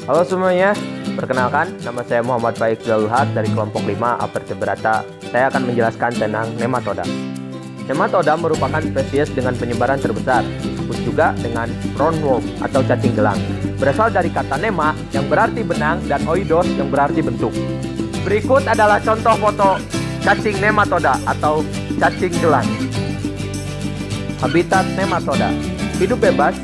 Halo semuanya, perkenalkan nama saya Muhammad Faik Zalulhaq dari kelompok 5 Apertebrata. Saya akan menjelaskan tentang nematoda. Nematoda merupakan spesies dengan penyebaran terbesar, disebut juga dengan roundworm atau cacing gelang. Berasal dari kata nema yang berarti benang dan oidos yang berarti bentuk. Berikut adalah contoh foto cacing nematoda atau cacing gelang. Habitat nematoda hidup bebas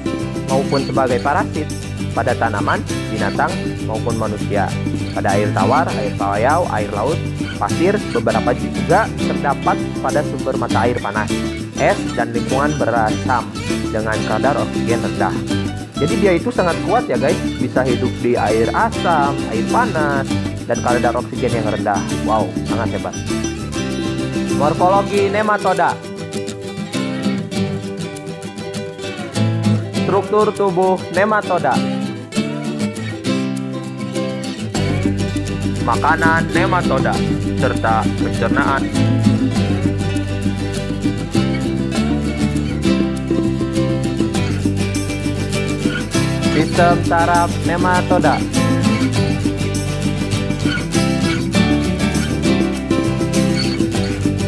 maupun sebagai parasit pada tanaman, binatang, maupun manusia. Pada air tawar, air payau, air laut, pasir, beberapa juga terdapat pada sumber mata air panas, es, dan lingkungan berasam dengan kadar oksigen rendah. Jadi dia itu sangat kuat ya guys, bisa hidup di air asam, air panas, dan kadar oksigen yang rendah. Wow, sangat hebat. Morfologi nematoda. Struktur tubuh nematoda. Makanan nematoda serta pencernaan. Sistem saraf nematoda.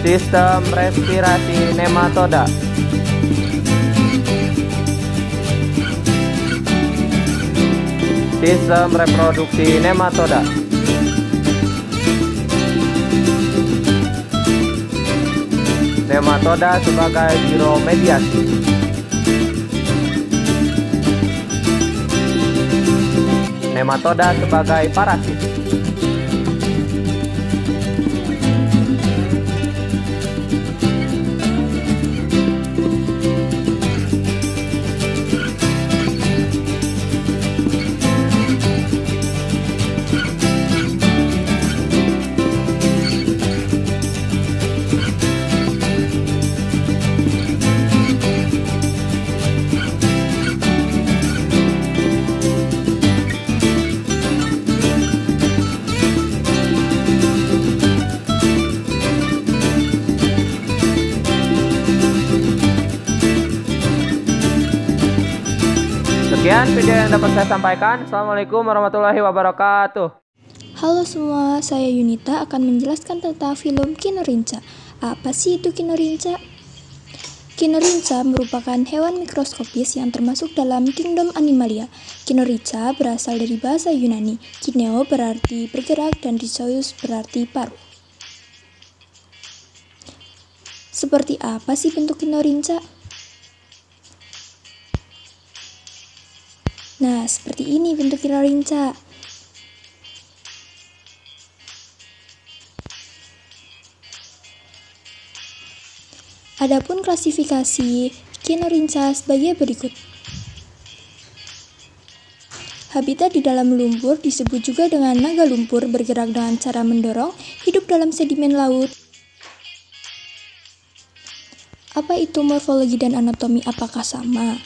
Sistem respirasi nematoda. Sistem reproduksi nematoda. Nematoda sebagai biromediasi. Nematoda sebagai parasit. Sekian video yang dapat saya sampaikan. Assalamualaikum warahmatullahi wabarakatuh. Halo semua, saya Yunita akan menjelaskan tentang film Kinorinca. Apa sih itu Kinorinca? Kinorinca merupakan hewan mikroskopis yang termasuk dalam kingdom Animalia. Kinorinca berasal dari bahasa Yunani. Kineo berarti bergerak dan rizoius berarti paruh. Seperti apa sih bentuk Kinorinca? Nah, seperti ini bentuk Kinorinca. Adapun klasifikasi Kinorinca sebagai berikut. Habitat di dalam lumpur disebut juga dengan naga lumpur, bergerak dengan cara mendorong, hidup dalam sedimen laut. Apa itu morfologi dan anatomi, apakah sama?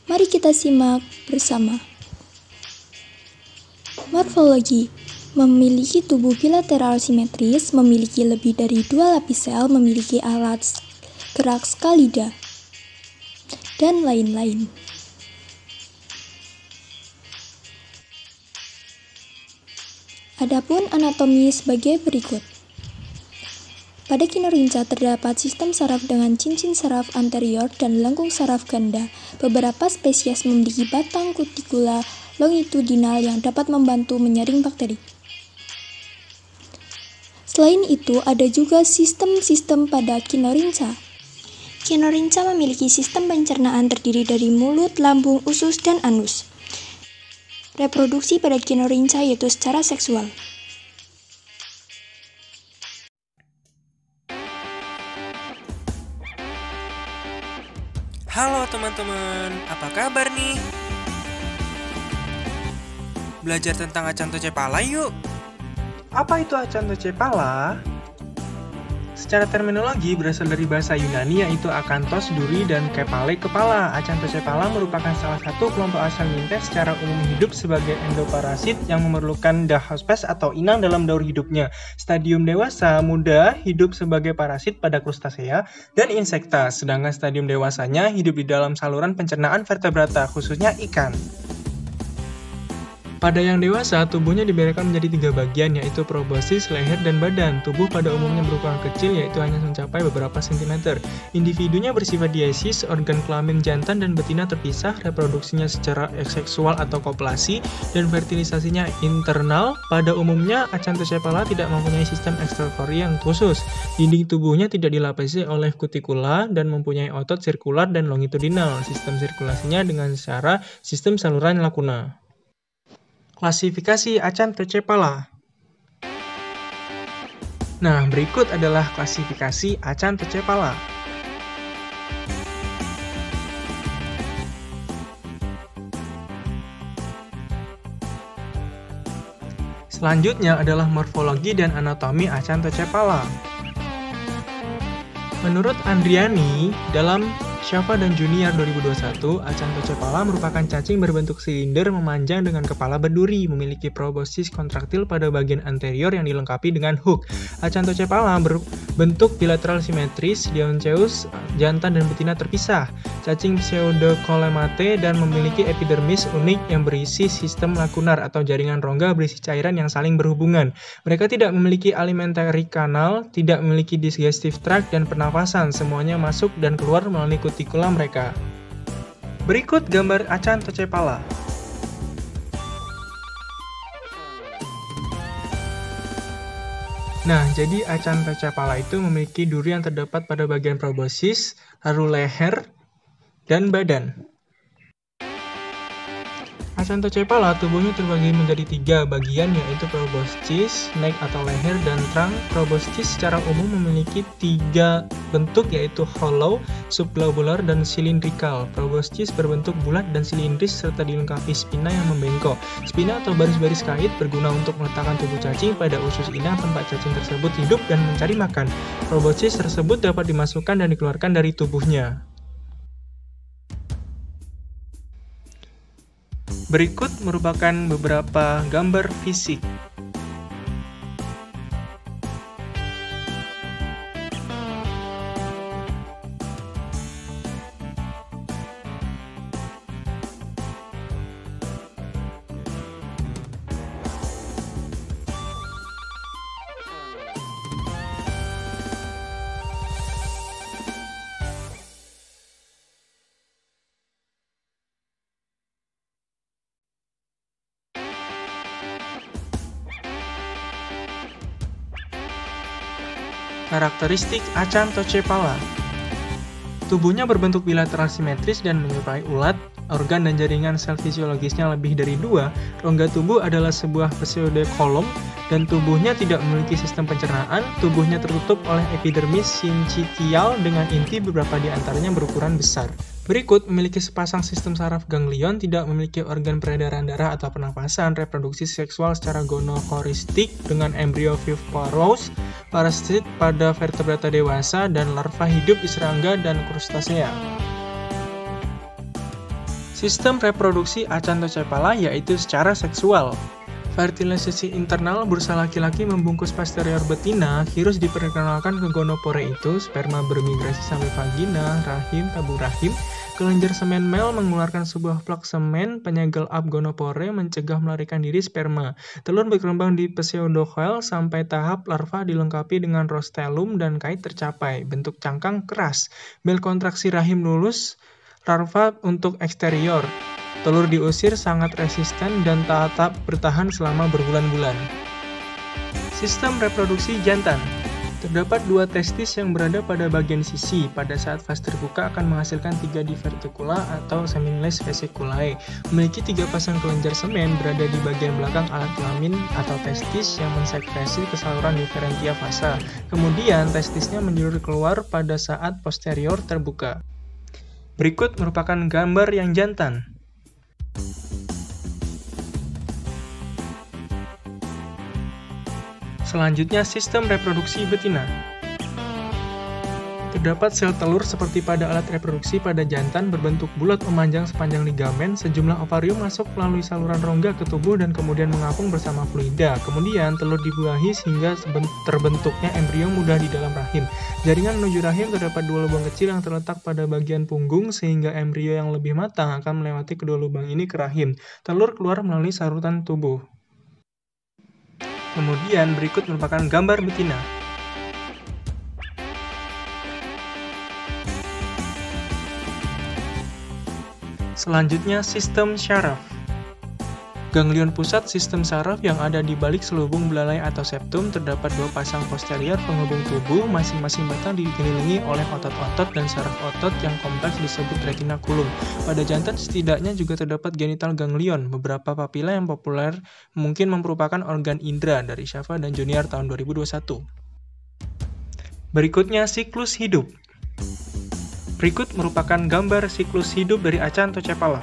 Mari kita simak bersama. Morfologi memiliki tubuh bilateral simetris, memiliki lebih dari 2 lapis sel, memiliki alat gerak skalida, dan lain-lain. Adapun anatomi sebagai berikut. Pada Kinorinca terdapat sistem saraf dengan cincin saraf anterior dan lengkung saraf ganda. Beberapa spesies memiliki batang kutikula longitudinal yang dapat membantu menyaring bakteri. Selain itu, ada juga sistem-sistem pada Kinorinca. Kinorinca memiliki sistem pencernaan terdiri dari mulut, lambung, usus, dan anus. Reproduksi pada Kinorinca yaitu secara seksual. Halo teman-teman, apa kabar nih? Belajar tentang Acanthocephala yuk. Apa itu Acanthocephala? Secara terminologi berasal dari bahasa Yunani yaitu akanthos, duri, dan kepale, kepala. Acanthocephala merupakan salah satu kelompok Asalmintes secara umum hidup sebagai endoparasit yang memerlukan dahospes atau inang dalam daur hidupnya. Stadium dewasa muda hidup sebagai parasit pada krustasea dan insekta, sedangkan stadium dewasanya hidup di dalam saluran pencernaan vertebrata, khususnya ikan. Pada yang dewasa, tubuhnya dibedakan menjadi 3 bagian, yaitu proboscis, leher, dan badan. Tubuh pada umumnya berukuran kecil, yaitu hanya mencapai beberapa sentimeter. Individunya bersifat diesis, organ kelamin jantan dan betina terpisah, reproduksinya secara seksual atau koplasi, dan fertilisasinya internal. Pada umumnya, Acanthocephala tidak mempunyai sistem ekskretori yang khusus. Dinding tubuhnya tidak dilapisi oleh kutikula dan mempunyai otot sirkular dan longitudinal. Sistem sirkulasinya dengan cara sistem saluran lakuna. Klasifikasi Acanthocephala. Nah, berikut adalah klasifikasi Acanthocephala. Selanjutnya adalah morfologi dan anatomi Acanthocephala. Menurut Andriani, dalam Shava dan Junior 2021, Acanthocephala merupakan cacing berbentuk silinder memanjang dengan kepala berduri, memiliki proboscis kontraktil pada bagian anterior yang dilengkapi dengan hook. Acanthocephala berbentuk bilateral simetris, dionceus, jantan dan betina terpisah. Cacing pseudocolemate dan memiliki epidermis unik yang berisi sistem lakunar atau jaringan rongga berisi cairan yang saling berhubungan. Mereka tidak memiliki alimentary canal, tidak memiliki digestive tract dan pernafasan, semuanya masuk dan keluar melalui kutikula mereka. Berikut gambar Acanthocephala. Nah, jadi Acanthocephala itu memiliki duri yang terdapat pada bagian proboscis, lalu leher, dan badan. Acanthocephala tubuhnya terbagi menjadi 3 bagian, yaitu proboscis, neck atau leher, dan trunk. Proboscis secara umum memiliki 3 bentuk, yaitu hollow, subglobular, dan silindrikal. Proboscis berbentuk bulat dan silindris serta dilengkapi spina yang membengkok. Spina atau baris-baris kait berguna untuk meletakkan tubuh cacing pada usus inang tempat cacing tersebut hidup dan mencari makan. Proboscis tersebut dapat dimasukkan dan dikeluarkan dari tubuhnya. Berikut merupakan beberapa gambar fisik. Karakteristik Acanthocephala. Tubuhnya berbentuk bilateral simetris dan menyerupai ulat. Organ dan jaringan sel fisiologisnya lebih dari 2. Rongga tubuh adalah sebuah pseudokolom dan tubuhnya tidak memiliki sistem pencernaan. Tubuhnya tertutup oleh epidermis syncytial dengan inti, beberapa di antaranya berukuran besar. Berikut memiliki sepasang sistem saraf ganglion, tidak memiliki organ peredaran darah atau pernafasan, reproduksi seksual secara gonokoristik dengan embrio viviparous, parasit pada vertebrata dewasa, dan larva hidup di serangga dan krustasea. Sistem reproduksi Acanthocephala yaitu secara seksual. Fertilisasi internal, bursa laki-laki membungkus posterior betina. Virus diperkenalkan ke gonopore itu, sperma bermigrasi sampai vagina, rahim, tabung rahim. Kelenjar semen male mengeluarkan sebuah plak semen, penyegel up gonopore, mencegah melarikan diri sperma. Telur berkembang di pseudocoel sampai tahap larva dilengkapi dengan rostellum dan kait tercapai. Bentuk cangkang keras. Bel kontraksi rahim lulus, larva untuk eksterior. Telur diusir sangat resisten dan tetap bertahan selama berbulan-bulan. Sistem reproduksi jantan. Terdapat 2 testis yang berada pada bagian sisi. Pada saat vas terbuka akan menghasilkan 3 diverticula atau seminless vesiculae. Memiliki 3 pasang kelenjar semen berada di bagian belakang alat kelamin atau testis yang mensekresi ke saluran differentia vasa. Kemudian testisnya menjulur keluar pada saat posterior terbuka. Berikut merupakan gambar yang jantan. Selanjutnya sistem reproduksi betina. Terdapat sel telur seperti pada alat reproduksi pada jantan berbentuk bulat memanjang sepanjang ligamen. Sejumlah ovarium masuk melalui saluran rongga ke tubuh dan kemudian mengapung bersama fluida. Kemudian telur dibuahi sehingga terbentuknya embrio muda di dalam rahim. Jaringan menuju rahim terdapat dua lubang kecil yang terletak pada bagian punggung sehingga embrio yang lebih matang akan melewati kedua lubang ini ke rahim. Telur keluar melalui saluran tubuh. Kemudian berikut merupakan gambar betina. Selanjutnya, sistem syaraf. Ganglion pusat sistem saraf yang ada di balik selubung belalai atau septum. Terdapat dua pasang posterior penghubung tubuh, masing-masing batang dikelilingi oleh otot-otot dan saraf otot yang kompleks disebut retinaculum. Pada jantan setidaknya juga terdapat genital ganglion. Beberapa papila yang populer mungkin merupakan organ indera dari Shava dan Junior tahun 2021. Berikutnya, siklus hidup. Berikut merupakan gambar siklus hidup dari Acanthocephala.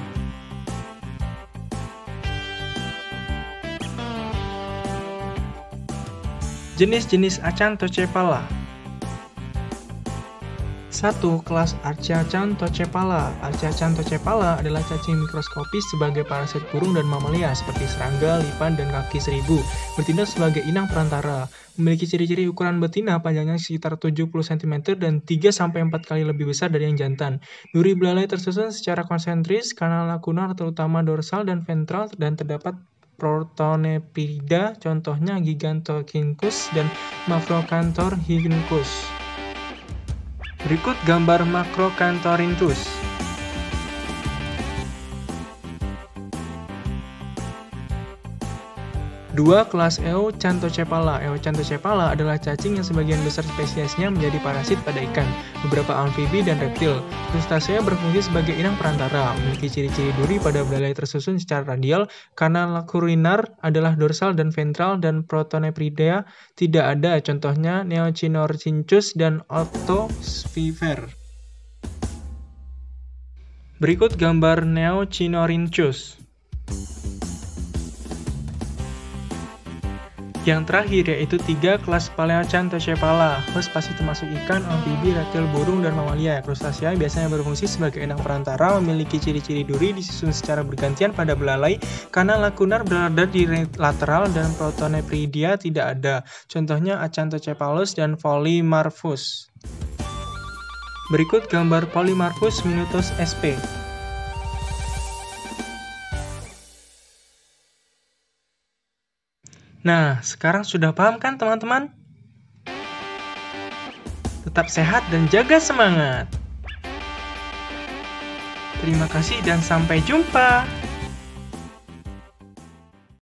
Jenis-jenis Acanthocephala. 1. Kelas Archaeacanthocephala. Archaeacanthocephala adalah cacing mikroskopis sebagai parasit burung dan mamalia seperti serangga, lipan, dan kaki seribu. Bertindak sebagai inang perantara. Memiliki ciri-ciri ukuran betina panjangnya sekitar 70 cm dan 3-4 kali lebih besar dari yang jantan. Duri belalai tersusun secara konsentris, kanal lakunar terutama dorsal dan ventral, dan terdapat Protonephrida, contohnya Gigantocynthus dan Mavrocanthorhynchus. Berikut gambar Macrocanthorinthus. Dua, kelas Eocanthocephala. Eocanthocephala adalah cacing yang sebagian besar spesiesnya menjadi parasit pada ikan, beberapa amfibi dan reptil. Crustacea berfungsi sebagai inang perantara, memiliki ciri-ciri duri pada belalai tersusun secara radial, kanal lacunar adalah dorsal dan ventral, dan Protonephrida tidak ada, contohnya Neochinorhynchus dan Ottosphifer. Berikut gambar Neochinorhynchus. Yang terakhir yaitu 3 kelas Paleocanthocephala. Host pasti termasuk ikan, amfibi, reptil, burung, dan mamalia. Crustacea biasanya berfungsi sebagai inang perantara, memiliki ciri-ciri duri disusun secara bergantian pada belalai, kanal lakunar berada di lateral, dan Protonephrida tidak ada. Contohnya Acanthocephalus dan Polymarphus. Berikut gambar Polymarphus minutus sp. Nah, sekarang sudah paham kan teman-teman? Tetap sehat dan jaga semangat. Terima kasih dan sampai jumpa.